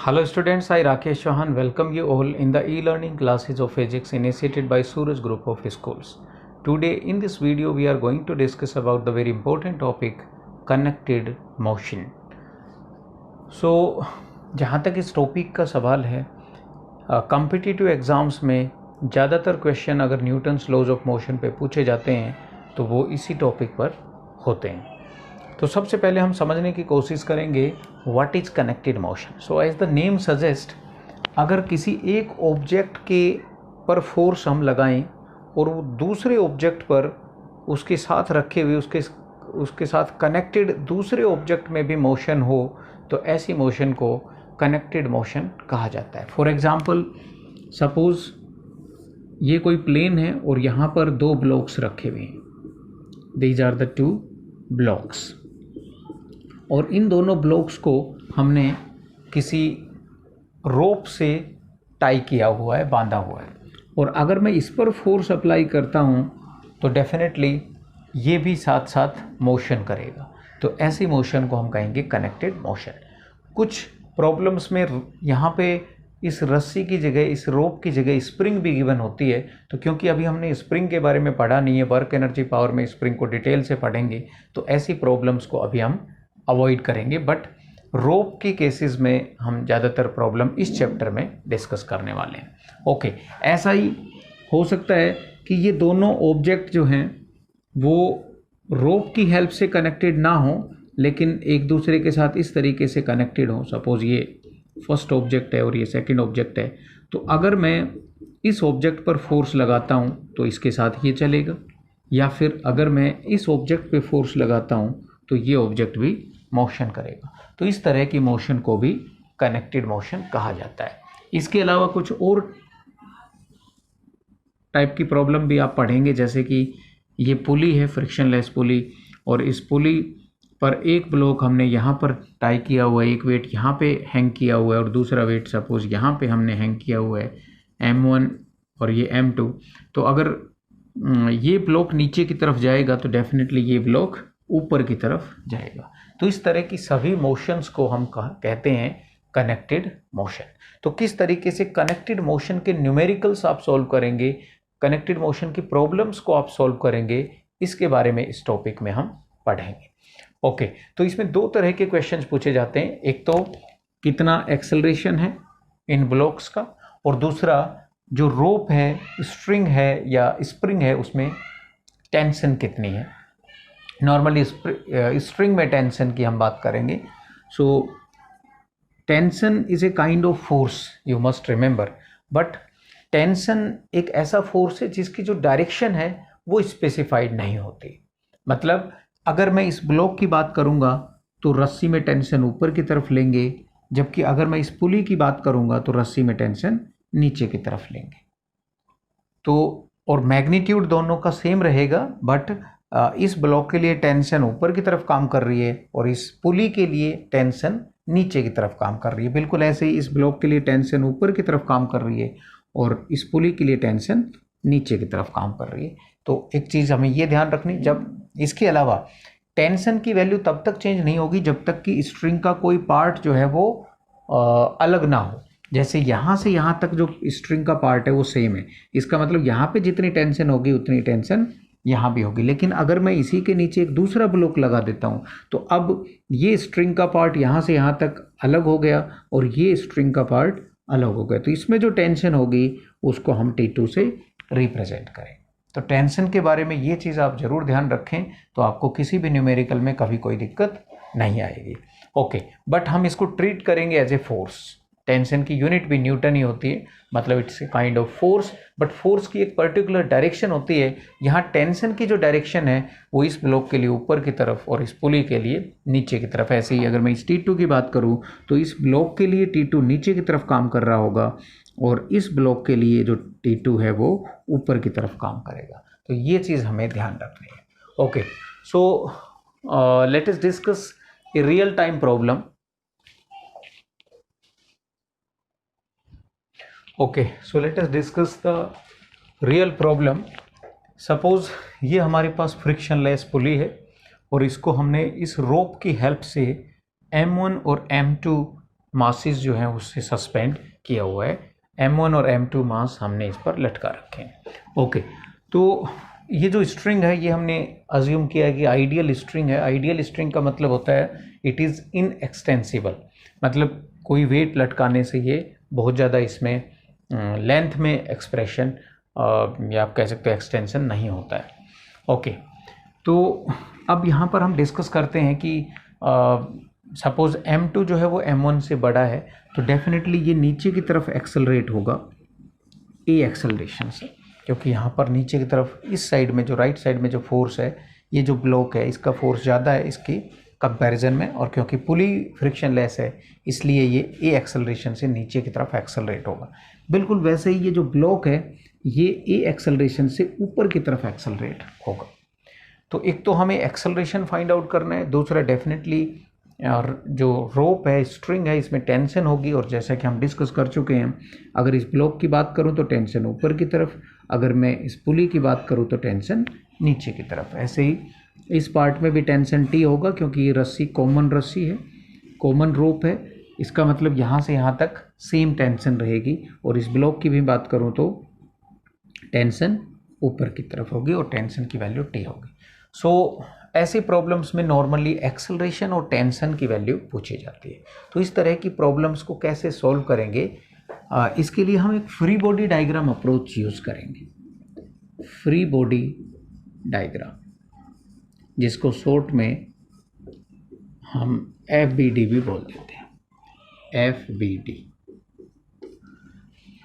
Hello students, I Rakesh Chauhan welcome you all in the e-learning classes of physics initiated by Suraj Group of Schools. Today in this video we are going to discuss about the very important topic connected motion. So जहाँ तक इस topic का सवाल है competitive exams में ज़्यादातर question अगर Newton's laws of motion पे पूछे जाते हैं तो वो इसी टॉपिक पर होते हैं। तो सबसे पहले हम समझने की कोशिश करेंगे what is connected motion. So as the name suggest, अगर किसी एक ऑब्जेक्ट के पर फोर्स हम लगाएं और वो दूसरे ऑब्जेक्ट पर उसके साथ रखे हुए उसके साथ कनेक्टेड दूसरे ऑब्जेक्ट में भी मोशन हो तो ऐसी मोशन को कनेक्टेड मोशन कहा जाता है। फॉर एग्जांपल सपोज ये कोई प्लेन है और यहाँ पर दो ब्लॉक्स रखे हुए हैं, these are the two blocks, और इन दोनों ब्लॉक्स को हमने किसी रोप से टाई किया हुआ है, बांधा हुआ है, और अगर मैं इस पर फोर्स अप्लाई करता हूँ तो डेफिनेटली ये भी साथ साथ मोशन करेगा। तो ऐसी मोशन को हम कहेंगे कनेक्टेड मोशन। कुछ प्रॉब्लम्स में यहाँ पे इस रस्सी की जगह, इस रोप की जगह स्प्रिंग भी गिवन होती है, तो क्योंकि अभी हमने स्प्रिंग के बारे में पढ़ा नहीं है, वर्क एनर्जी पावर में स्प्रिंग को डिटेल से पढ़ेंगे, तो ऐसी प्रॉब्लम्स को अभी हम अवॉइड करेंगे। बट रोप की केसेस में हम ज़्यादातर प्रॉब्लम इस चैप्टर में डिस्कस करने वाले हैं। ओके, ऐसा ही हो सकता है कि ये दोनों ऑब्जेक्ट जो हैं वो रोप की हेल्प से कनेक्टेड ना हो, लेकिन एक दूसरे के साथ इस तरीके से कनेक्टेड हो। सपोज ये फर्स्ट ऑब्जेक्ट है और ये सेकंड ऑब्जेक्ट है, तो अगर मैं इस ऑब्जेक्ट पर फोर्स लगाता हूँ तो इसके साथ ये चलेगा, या फिर अगर मैं इस ऑब्जेक्ट पे फोर्स लगाता हूँ तो ये ऑब्जेक्ट भी मोशन करेगा। तो इस तरह की मोशन को भी कनेक्टेड मोशन कहा जाता है। इसके अलावा कुछ और टाइप की प्रॉब्लम भी आप पढ़ेंगे, जैसे कि ये पुली है, फ्रिक्शनलेस पुली, और इस पुली पर एक ब्लॉक हमने यहाँ पर टाई किया हुआ है, एक वेट यहाँ पे हैंग किया हुआ है और दूसरा वेट सपोज यहाँ पे हमने हैंग किया हुआ है M1 और ये M2। तो अगर ये ब्लॉक नीचे की तरफ जाएगा तो डेफिनेटली ये ब्लॉक ऊपर की तरफ जाएगा। तो इस तरह की सभी मोशंस को हम कहते हैं कनेक्टेड मोशन। तो किस तरीके से कनेक्टेड मोशन के न्यूमेरिकल्स आप सॉल्व करेंगे, कनेक्टेड मोशन की प्रॉब्लम्स को आप सॉल्व करेंगे, इसके बारे में इस टॉपिक में हम पढ़ेंगे। ओके, तो इसमें दो तरह के क्वेश्चंस पूछे जाते हैं, एक तो कितना एक्सेलरेशन है इन ब्लॉक्स का, और दूसरा जो रोप है, स्ट्रिंग है या स्प्रिंग है, उसमें टेंशन कितनी है। नॉर्मली स्ट्रिंग में टेंशन की हम बात करेंगे। So tension is a kind of force, you must remember, but tension एक ऐसा फोर्स है जिसकी जो डायरेक्शन है वो स्पेसिफाइड नहीं होती। मतलब अगर मैं इस ब्लॉक की बात करूंगा तो रस्सी में टेंशन ऊपर की तरफ लेंगे, जबकि अगर मैं इस पुली की बात करूंगा तो रस्सी में टेंशन नीचे की तरफ लेंगे। तो और मैग्नीट्यूड दोनों का सेम रहेगा, बट इस ब्लॉक के लिए टेंशन ऊपर की तरफ काम कर रही है और इस पुली के लिए टेंशन नीचे की तरफ काम कर रही है। बिल्कुल ऐसे ही इस ब्लॉक के लिए टेंशन ऊपर की तरफ काम कर रही है और इस पुली के लिए टेंशन नीचे की तरफ काम कर रही है। तो एक चीज़ हमें ये ध्यान रखनी, जब इसके अलावा टेंशन की वैल्यू तब तक चेंज नहीं होगी जब तक कि स्ट्रिंग का कोई पार्ट जो है वो अलग ना हो। जैसे यहाँ से यहाँ तक जो स्ट्रिंग का पार्ट है वो सेम है, इसका मतलब यहाँ पे जितनी टेंशन होगी उतनी टेंशन यहाँ भी होगी। लेकिन अगर मैं इसी के नीचे एक दूसरा ब्लॉक लगा देता हूँ तो अब ये स्ट्रिंग का पार्ट यहाँ से यहाँ तक अलग हो गया और ये स्ट्रिंग का पार्ट अलग हो गया, तो इसमें जो टेंशन होगी उसको हम T2 से रिप्रेजेंट करें। तो टेंशन के बारे में ये चीज़ आप ज़रूर ध्यान रखें, तो आपको किसी भी न्यूमेरिकल में कभी कोई दिक्कत नहीं आएगी। ओके, बट हम इसको ट्रीट करेंगे एज ए फोर्स। टेंशन की यूनिट भी न्यूटन ही होती है, मतलब it's a kind of force, but force की एक पर्टिकुलर डायरेक्शन होती है। यहाँ टेंशन की जो डायरेक्शन है वो इस ब्लॉक के लिए ऊपर की तरफ और इस पुली के लिए नीचे की तरफ। ऐसे ही अगर मैं इस T2 की बात करूँ तो इस ब्लॉक के लिए T2 नीचे की तरफ काम कर रहा होगा और इस ब्लॉक के लिए जो T2 है वो ऊपर की तरफ काम करेगा। तो ये चीज़ हमें ध्यान रखनी है। Okay, so let us discuss a real time problem. Okay, so let us discuss the real problem. Suppose ये हमारे पास फ्रिक्शनलेस पुली है और इसको हमने इस रोप की हेल्प से M1 और M2 मासेस जो हैं उससे सस्पेंड किया हुआ है। M1 और M2 मास हमने इस पर लटका रखे हैं। ओके, तो ये जो स्ट्रिंग है ये हमने अज्यूम किया है कि आइडियल स्ट्रिंग है। आइडियल स्ट्रिंग का मतलब होता है इट इज़ इनएक्सटेंसिबल, मतलब कोई वेट लटकाने से ये बहुत ज़्यादा इसमें लेंथ में एक्सप्रेशन या आप कह सकते हो एक्सटेंशन नहीं होता है। ओके, तो अब यहाँ पर हम डिस्कस करते हैं कि सपोज M2 जो है वो M1 से बड़ा है, तो डेफिनेटली ये नीचे की तरफ एक्सेलरेट होगा ए एक्सेलरेशन से, क्योंकि यहाँ पर नीचे की तरफ इस साइड में जो राइट साइड में जो फोर्स है, ये जो ब्लॉक है इसका फोर्स ज़्यादा है इसकी कंपैरिजन में, और क्योंकि पुली फ्रिक्शन लेस है इसलिए ये ए एक्सेलरेशन से नीचे की तरफ एक्सेलरेट होगा। बिल्कुल वैसे ही ये जो ब्लॉक है ये ए एक्सेलरेशन से ऊपर की तरफ एक्सेलरेट होगा। तो एक तो हमें एक्सेलरेशन फाइंड आउट करना है, दूसरा डेफिनेटली और जो रोप है, स्ट्रिंग है, इसमें टेंशन होगी, और जैसा कि हम डिस्कस कर चुके हैं, अगर इस ब्लॉक की बात करूं तो टेंशन ऊपर की तरफ, अगर मैं इस पुली की बात करूं तो टेंशन नीचे की तरफ। ऐसे ही इस पार्ट में भी टेंशन टी होगा, क्योंकि ये रस्सी कॉमन रस्सी है, कॉमन रोप है, इसका मतलब यहाँ से यहाँ तक सेम टेंशन रहेगी। और इस ब्लॉक की भी बात करूँ तो टेंशन ऊपर की तरफ होगी और टेंशन की वैल्यू टी होगी। सो ऐसी प्रॉब्लम्स में नॉर्मली एक्सेलरेशन और टेंशन की वैल्यू पूछी जाती है। तो इस तरह की प्रॉब्लम्स को कैसे सॉल्व करेंगे, इसके लिए हम एक free body diagram approach use करेंगे। फ्री बॉडी डायग्राम, जिसको शॉर्ट में हम FBD भी बोल देते हैं, FBD।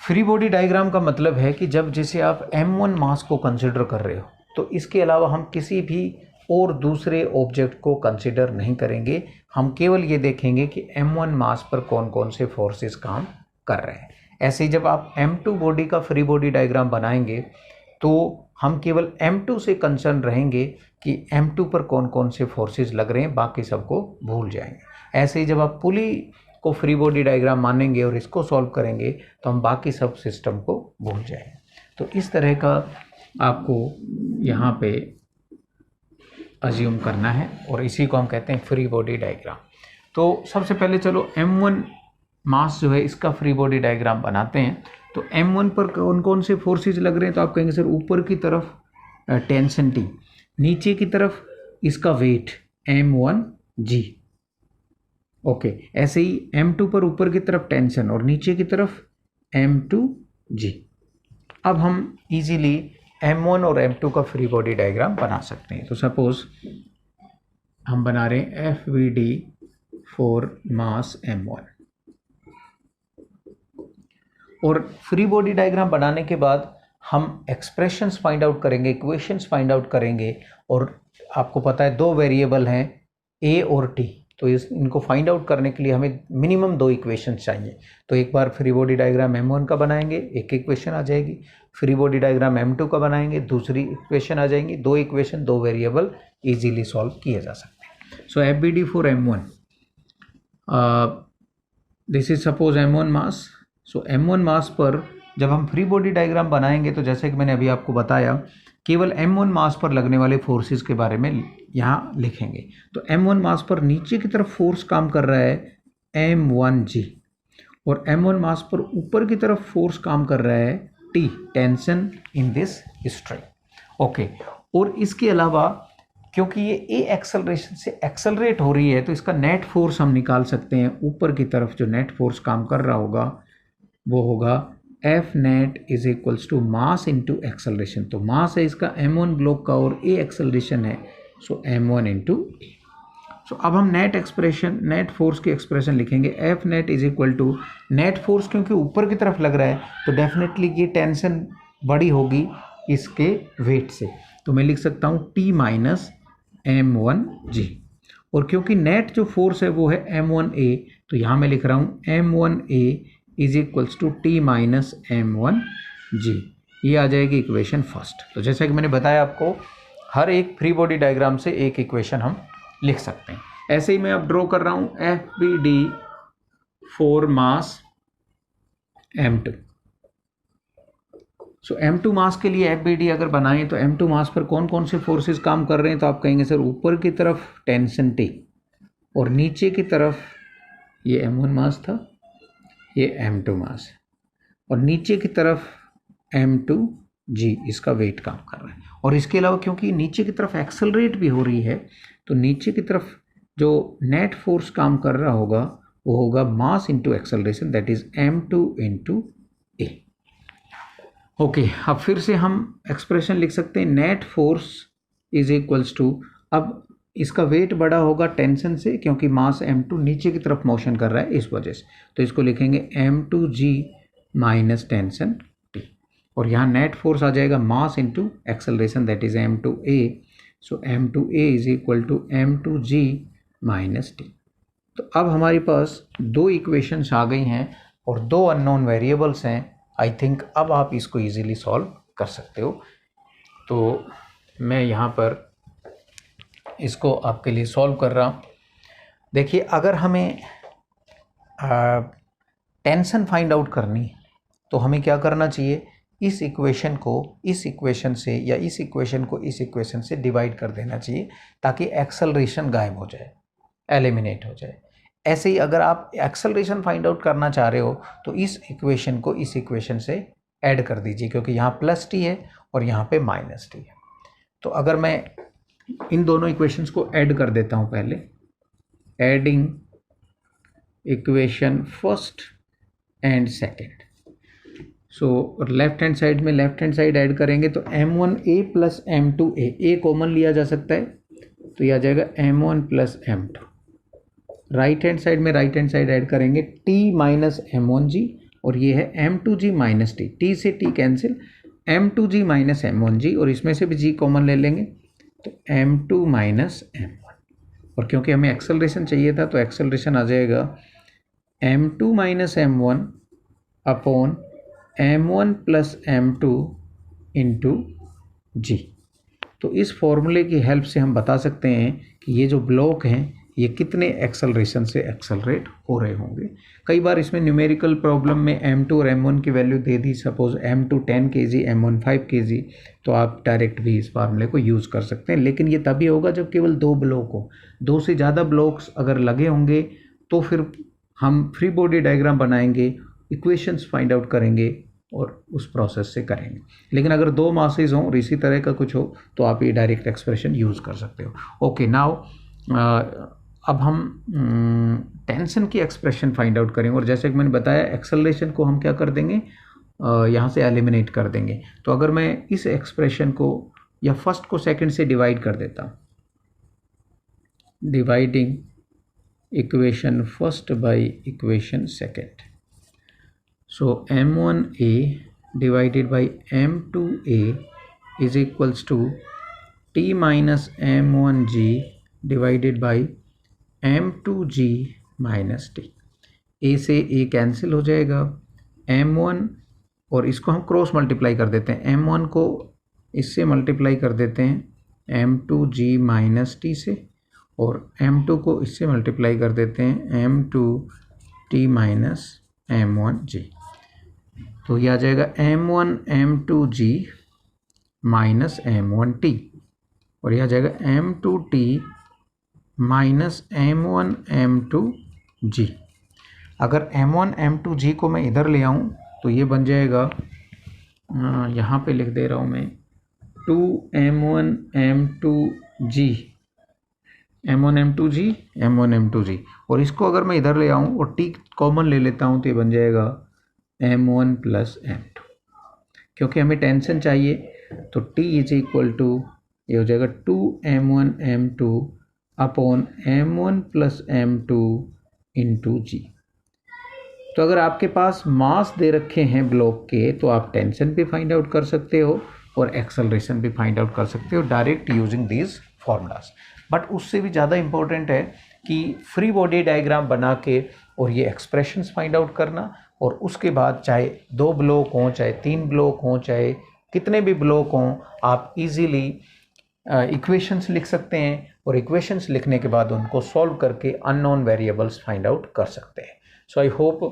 फ्री बॉडी डायग्राम का मतलब है कि जब जैसे आप M1 मास को कंसिडर कर रहे हो, तो इसके अलावा हम किसी भी और दूसरे ऑब्जेक्ट को कंसिडर नहीं करेंगे। हम केवल ये देखेंगे कि M1 मास पर कौन कौन से फोर्सेस काम कर रहे हैं। ऐसे ही जब आप M2 बॉडी का फ्री बॉडी डायग्राम बनाएंगे तो हम केवल M2 से कंसर्न रहेंगे कि M2 पर कौन कौन से फोर्सेस लग रहे हैं, बाकी सबको भूल जाएंगे। ऐसे ही जब आप पुली को फ्री बॉडी डायग्राम मानेंगे और इसको सॉल्व करेंगे तो हम बाकी सब सिस्टम को भूल जाएंगे। तो इस तरह का आपको यहाँ पे अज्यूम करना है, और इसी को हम कहते हैं फ्री बॉडी डायग्राम। तो सबसे पहले चलो M1 मास जो है इसका फ्री बॉडी डायग्राम बनाते हैं। तो M1 पर कौन कौन से फोर्सेस लग रहे हैं, तो आप कहेंगे सर ऊपर की तरफ टेंशन T, नीचे की तरफ इसका वेट M1G। ओके, ऐसे ही M2 पर ऊपर की तरफ टेंशन और नीचे की तरफ M2G। अब हम इजीली M1 और M2 का फ्री बॉडी डायग्राम बना सकते हैं। तो सपोज हम बना रहे हैं FBD फॉर मास M1, और फ्री बॉडी डायग्राम बनाने के बाद हम एक्सप्रेशंस फाइंड आउट करेंगे, इक्वेशंस फाइंड आउट करेंगे। और आपको पता है दो वेरिएबल हैं A और T, तो इनको फाइंड आउट करने के लिए हमें मिनिमम दो इक्वेशंस चाहिए। तो एक बार फ्री बॉडी डायग्राम M1 का बनाएंगे, एक इक्वेशन आ जाएगी। फ्री बॉडी डायग्राम M2 का बनाएंगे, दूसरी इक्वेशन आ जाएंगी। दो इक्वेशन, दो वेरिएबल इजीली सॉल्व किए जा सकते हैं। सो FBD for M1, this is suppose M1 mass. So M1 मास पर जब हम फ्री बॉडी डायग्राम बनाएंगे तो जैसे कि मैंने अभी आपको बताया, केवल M1 मास पर लगने वाले फोर्सेस के बारे में यहाँ लिखेंगे। तो M1 मास पर नीचे की तरफ फोर्स काम कर रहा है M1G, और M1 मास पर ऊपर की तरफ फोर्स काम कर रहा है T, tension in this string. Okay, और इसके अलावा क्योंकि ये ए एक्सेलरेशन से एक्सेलरेट हो रही है तो इसका नेट फोर्स हम निकाल सकते हैं। ऊपर की तरफ जो नेट फोर्स काम कर रहा होगा वो होगा F net is equals to mass into acceleration. तो मास है इसका M1 ब्लॉक का और ए एक्सेलरेशन है, सो M1 इंटू ए। सो अब हम नेट फोर्स की एक्सप्रेशन लिखेंगे। F net is equal to net force, क्योंकि ऊपर की तरफ लग रहा है तो डेफिनेटली ये टेंशन बड़ी होगी इसके वेट से, तो मैं लिख सकता हूँ T माइनस M1G। और क्योंकि नेट जो फोर्स है वो है M1A, तो यहाँ मैं लिख रहा हूँ M1A is equals to T minus M1G। ये आ जाएगी इक्वेशन फर्स्ट। तो जैसा कि मैंने बताया आपको, हर एक फ्री बॉडी डायग्राम से एक इक्वेशन हम लिख सकते हैं। ऐसे ही मैं अब ड्रॉ कर रहा हूँ FBD for mass M2। So M2 मास के लिए FBD अगर बनाएं तो M2 मास पर कौन कौन से फोर्सेस काम कर रहे हैं, तो आप कहेंगे सर ऊपर की तरफ टेंशन T और नीचे की तरफ ये m1 मास था, ये m2 मास है, और नीचे की तरफ m2g इसका वेट काम कर रहा है। और इसके अलावा क्योंकि नीचे की तरफ एक्सेलरेट भी हो रही है, तो नीचे की तरफ जो नेट फोर्स काम कर रहा होगा वो होगा mass into acceleration, that is m2 into A. Okay, अब फिर से हम एक्सप्रेशन लिख सकते हैं, net force is equals to, अब इसका वेट बड़ा होगा टेंशन से क्योंकि मास m2 नीचे की तरफ मोशन कर रहा है इस वजह से, तो इसको लिखेंगे m2g माइनस टेंशन t, और यहाँ नेट फोर्स आ जाएगा mass into acceleration, that is m2a, so m2a is equal to m2g minus t। तो अब हमारे पास दो इक्वेशंस आ गई हैं और दो अननोन वेरिएबल्स हैं। आई थिंक अब आप इसको इजीली सॉल्व कर सकते हो। तो मैं यहाँ पर इसको आपके लिए सॉल्व कर रहा हूँ। देखिए, अगर हमें टेंशन फाइंड आउट करनी है तो हमें क्या करना चाहिए, इस इक्वेशन को इस इक्वेशन से या इस इक्वेशन को इस इक्वेशन से डिवाइड कर देना चाहिए ताकि एक्सेलरेशन गायब हो जाए, एलिमिनेट हो जाए। ऐसे ही अगर आप एक्सेलरेशन फाइंड आउट करना चाह रहे हो तो इस इक्वेशन को इस इक्वेशन से ऐड कर दीजिए, क्योंकि यहाँ प्लस टी है और यहाँ पे माइनस टी है। तो अगर मैं इन दोनों इक्वेशंस को ऐड कर देता हूँ, पहले adding equation first and second, so left hand side में लेफ्ट हैंड साइड ऐड करेंगे तो m1a प्लस m2a, ए कॉमन लिया जा सकता है तो यह आ जाएगा m1 plus m2। Right hand side में राइट हैंड साइड ऐड करेंगे t माइनस m1g, और ये है m2g माइनस टी, t से t cancel, m2g minus m1g, और इसमें से भी g कॉमन ले लेंगे तो m2 माइनस m1, और क्योंकि हमें एक्सेलरेशन चाहिए था तो एक्सेलरेशन आ जाएगा m2 minus m1 upon m1 plus m2 into g। तो इस फॉर्मूले की हेल्प से हम बता सकते हैं कि ये जो ब्लॉक हैं ये कितने एक्सेलरेशन से एक्सेलरेट हो रहे होंगे। कई बार इसमें न्यूमेरिकल प्रॉब्लम में m2 और m1 की वैल्यू दे दी, suppose m2 10 kg m1 5 kg, तो आप डायरेक्ट भी इस फार्मूले को यूज़ कर सकते हैं। लेकिन ये तभी होगा जब केवल दो ब्लॉक हो, दो से ज़्यादा ब्लॉक्स अगर लगे होंगे तो फिर हम फ्री बॉडी डायग्राम बनाएंगे, इक्वेशंस फाइंड आउट करेंगे और उस प्रोसेस से करेंगे। लेकिन अगर दो मासेज हों और इसी तरह का कुछ हो तो आप ये डायरेक्ट एक्सप्रेशन यूज़ कर सकते हो। ओके, नाउ अब हम टेंशन की एक्सप्रेशन फाइंड आउट करेंगे, और जैसे कि मैंने बताया एक्सेलरेशन को हम क्या कर देंगे, यहाँ से एलिमिनेट कर देंगे। तो अगर मैं इस एक्सप्रेशन को या फर्स्ट को सेकंड से डिवाइड कर देता हूँ, dividing equation first by equation second, so m1a divided by m2a is equals to t minus m1g divided by m2g minus T. a से a कैंसिल हो जाएगा, m1 और इसको हम क्रॉस मल्टीप्लाई कर देते हैं, m1 को इससे मल्टीप्लाई कर देते हैं m2g माइनस टी से, और m2 को इससे मल्टीप्लाई कर देते हैं m2t माइनस m1g। तो यह आ जाएगा m1 m2g माइनस m1t, और यह आ जाएगा m2t माइनस m1 m2g। अगर m1 m2g को मैं इधर ले आऊँ तो ये बन जाएगा, यहाँ पे लिख दे रहा हूँ मैं 2m1 m2g, m1 m2g m1 m2g, और इसको अगर मैं इधर ले आऊँ और t कॉमन ले लेता हूँ तो ये बन जाएगा m1 प्लस m2। क्योंकि हमें टेंशन चाहिए तो t इज इक्वल टू ये हो जाएगा 2m1 m2 upon m1 plus m2 into g। तो अगर आपके पास मास दे रखे हैं ब्लॉक के तो आप टेंशन भी फाइंड आउट कर सकते हो और एक्सेलरेशन भी फाइंड आउट कर सकते हो direct using these formulas. But उससे भी ज़्यादा इम्पोर्टेंट है कि फ्री बॉडी डायग्राम बना के और ये एक्सप्रेशंस फाइंड आउट करना, और उसके बाद चाहे दो ब्लॉक हों, चाहे तीन ब्लॉक हों, चाहे कितने भी ब्लॉक हों, आप इजीली इक्वेशंस लिख सकते हैं और इक्वेशंस लिखने के बाद उनको सॉल्व करके अननोन वेरिएबल्स फाइंड आउट कर सकते हैं। सो आई होप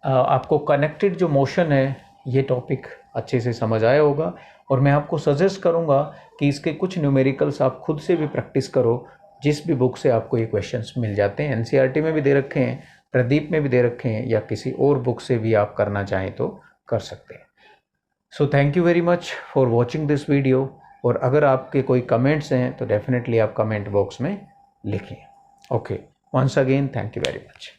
आपको कनेक्टेड जो मोशन है ये टॉपिक अच्छे से समझ आया होगा, और मैं आपको सजेस्ट करूंगा कि इसके कुछ न्यूमेरिकल्स आप खुद से भी प्रैक्टिस करो जिस भी बुक से आपको ये क्वेश्चंस मिल जाते हैं, एनसीईआरटी में भी दे रखे हैं, प्रदीप में भी दे रखे हैं, या किसी और बुक से भी आप करना चाहें तो कर सकते हैं। So thank you very much for watching this video. और अगर आपके कोई कमेंट्स हैं तो डेफिनेटली आप कमेंट बॉक्स में लिखें। Okay, once again thank you very much.